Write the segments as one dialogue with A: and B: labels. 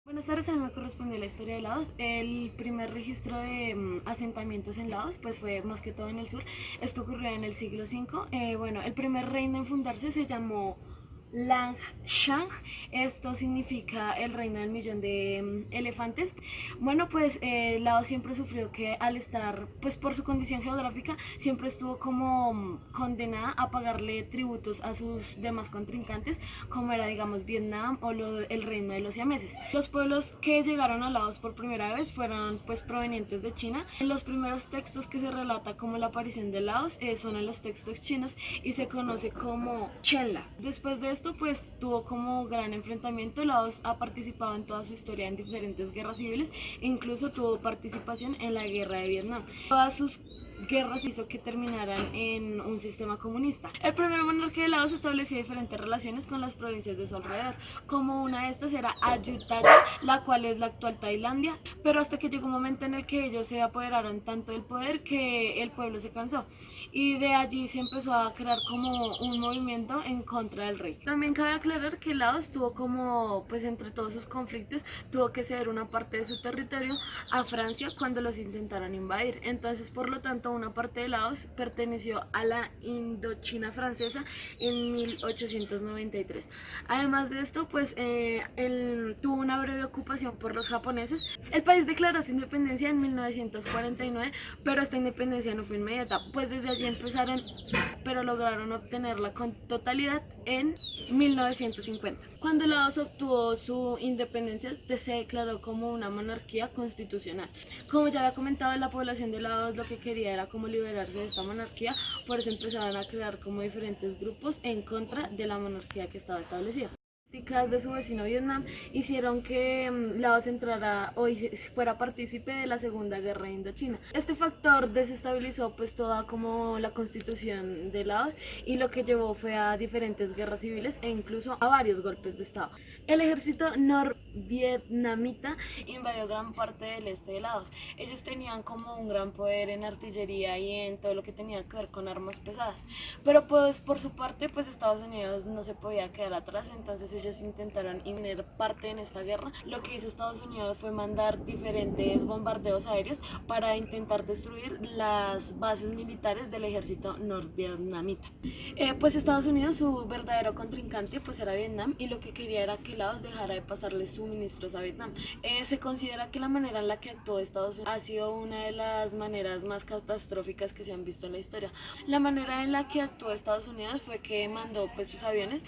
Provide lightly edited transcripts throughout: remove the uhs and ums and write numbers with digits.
A: Buenas tardes, a mí me corresponde la historia de Laos. El primer registro de asentamientos en Laos pues fue más que todo en el sur. Esto ocurrió en el siglo V. Bueno, el primer reino en fundarse se llamó Lang Shang. Esto significa el reino del millón de elefantes. Bueno, pues Laos siempre sufrió que al estar, pues por su condición geográfica, siempre estuvo como condenada a pagarle tributos a sus demás contrincantes, como era, digamos, Vietnam o el reino de los siameses. Los pueblos que llegaron a Laos por primera vez fueron pues provenientes de China. Los primeros textos que se relata como la aparición de Laos son en los textos chinos y se conoce como Chenla. Después de esto pues tuvo como gran enfrentamiento. Laos ha participado en toda su historia en diferentes guerras civiles e incluso tuvo participación en la guerra de Vietnam. Todas sus guerras hizo que terminaran en un sistema comunista. El primer monarca de Laos estableció diferentes relaciones con las provincias de su alrededor, como una de estas era Ayutthaya, la cual es la actual Tailandia, pero hasta que llegó un momento en el que ellos se apoderaron tanto del poder que el pueblo se cansó y de allí se empezó a crear como un movimiento en contra del rey. También cabe aclarar que Laos tuvo como, pues entre todos sus conflictos, tuvo que ceder una parte de su territorio a Francia cuando los intentaron invadir. Entonces, por lo tanto, una parte de Laos perteneció a la Indochina francesa en 1893. Además de esto, pues él tuvo una breve ocupación por los japoneses. El país declaró su independencia en 1949, pero esta independencia no fue inmediata, pues desde allí empezaron, pero lograron obtenerla con totalidad en 1950. Cuando Laos obtuvo su independencia, se declaró como una monarquía constitucional. Como ya había comentado, la población de Laos lo que quería era como liberarse de esta monarquía, por eso empezaron a crear como diferentes grupos en contra de la monarquía que estaba establecida. Políticas de su vecino Vietnam hicieron que Laos entrara o fuera partícipe de la Segunda Guerra de Indochina. Este factor desestabilizó pues toda como la constitución de Laos y lo que llevó fue a diferentes guerras civiles e incluso a varios golpes de estado. El ejército norvietnamita invadió gran parte del este de Laos. Ellos tenían como un gran poder en artillería y en todo lo que tenía que ver con armas pesadas, pero pues por su parte pues Estados Unidos no se podía quedar atrás, entonces ellos intentaron tener parte en esta guerra. Lo que hizo Estados Unidos fue mandar diferentes bombardeos aéreos para intentar destruir las bases militares del ejército norvietnamita. Pues Estados Unidos, su verdadero contrincante pues era Vietnam, y lo que quería era que Laos dejara de pasarle suministros a Vietnam. Se considera que la manera en la que actuó Estados Unidos ha sido una de las maneras más catastróficas que se han visto en la historia. La manera en la que actuó Estados Unidos fue que mandó pues sus aviones,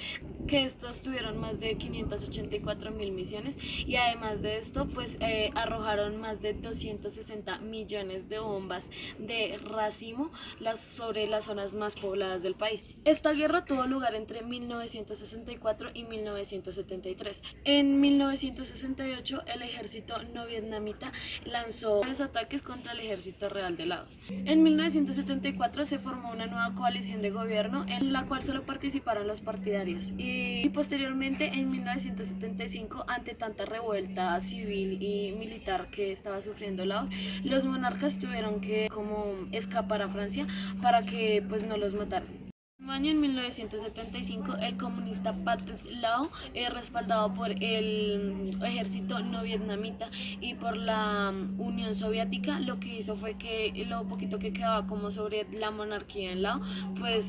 A: que estos tuvieron más de 584.000 misiones, y además de esto pues arrojaron más de 260 millones de bombas de racimo sobre las zonas más pobladas del país. Esta guerra tuvo lugar entre 1964 y 1973. En 1968 el ejército no vietnamita lanzó varios ataques contra el ejército real de Laos. En 1974 se formó una nueva coalición de gobierno en la cual solo participaron los partidarios, y posteriormente en 1975, ante tanta revuelta civil y militar que estaba sufriendo Laos, los monarcas tuvieron que como escapar a Francia para que pues no los mataran. Año en 1975, el comunista Pathet Lao, respaldado por el ejército no vietnamita y por la Unión Soviética, lo que hizo fue que lo poquito que quedaba como sobre la monarquía en Lao, pues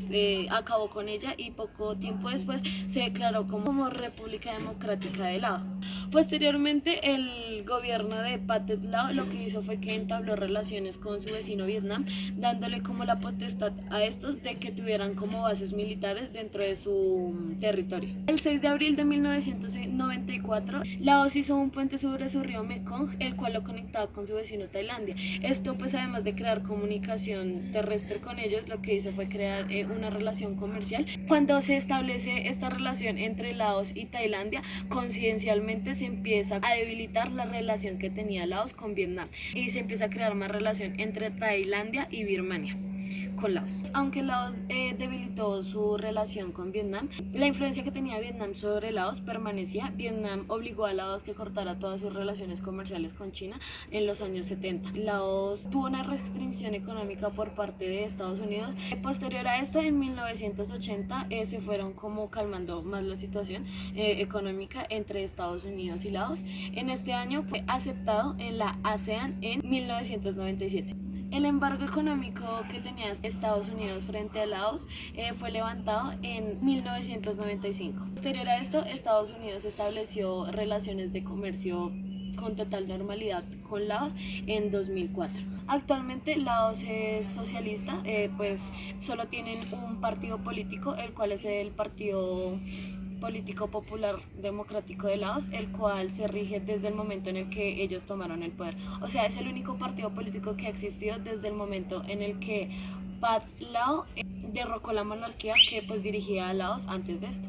A: acabó con ella, y poco tiempo después se declaró como República Democrática de Lao. Posteriormente, el gobierno de Pathet Lao lo que hizo fue que entabló relaciones con su vecino Vietnam, dándole como la potestad a estos de que tuvieran como bases militares dentro de su territorio. El 6 de abril de 1994, Laos hizo un puente sobre su río Mekong, el cual lo conectaba con su vecino Tailandia. Esto pues además de crear comunicación terrestre con ellos, lo que hizo fue crear una relación comercial. Cuando se establece esta relación entre Laos y Tailandia, coincidencialmente se empieza a debilitar la relación que tenía Laos con Vietnam y se empieza a crear más relación entre Tailandia y Birmania. con Laos. Aunque Laos debilitó su relación con Vietnam, la influencia que tenía Vietnam sobre Laos permanecía. Vietnam obligó a Laos que cortara todas sus relaciones comerciales con China en los años 70. Laos tuvo una restricción económica por parte de Estados Unidos. Posterior a esto, en 1980 se fueron como calmando más la situación económica entre Estados Unidos y Laos. En este año fue aceptado en la ASEAN en 1997. El embargo económico que tenía Estados Unidos frente a Laos fue levantado en 1995. Posterior a esto, Estados Unidos estableció relaciones de comercio con total normalidad con Laos en 2004. Actualmente Laos es socialista, pues solo tienen un partido político, el cual es el Partido Político Popular Democrático de Laos, el cual se rige desde el momento en el que ellos tomaron el poder. O sea, es el único partido político que ha existido desde el momento en el que Pat Lao derrocó la monarquía que pues dirigía a Laos antes de esto.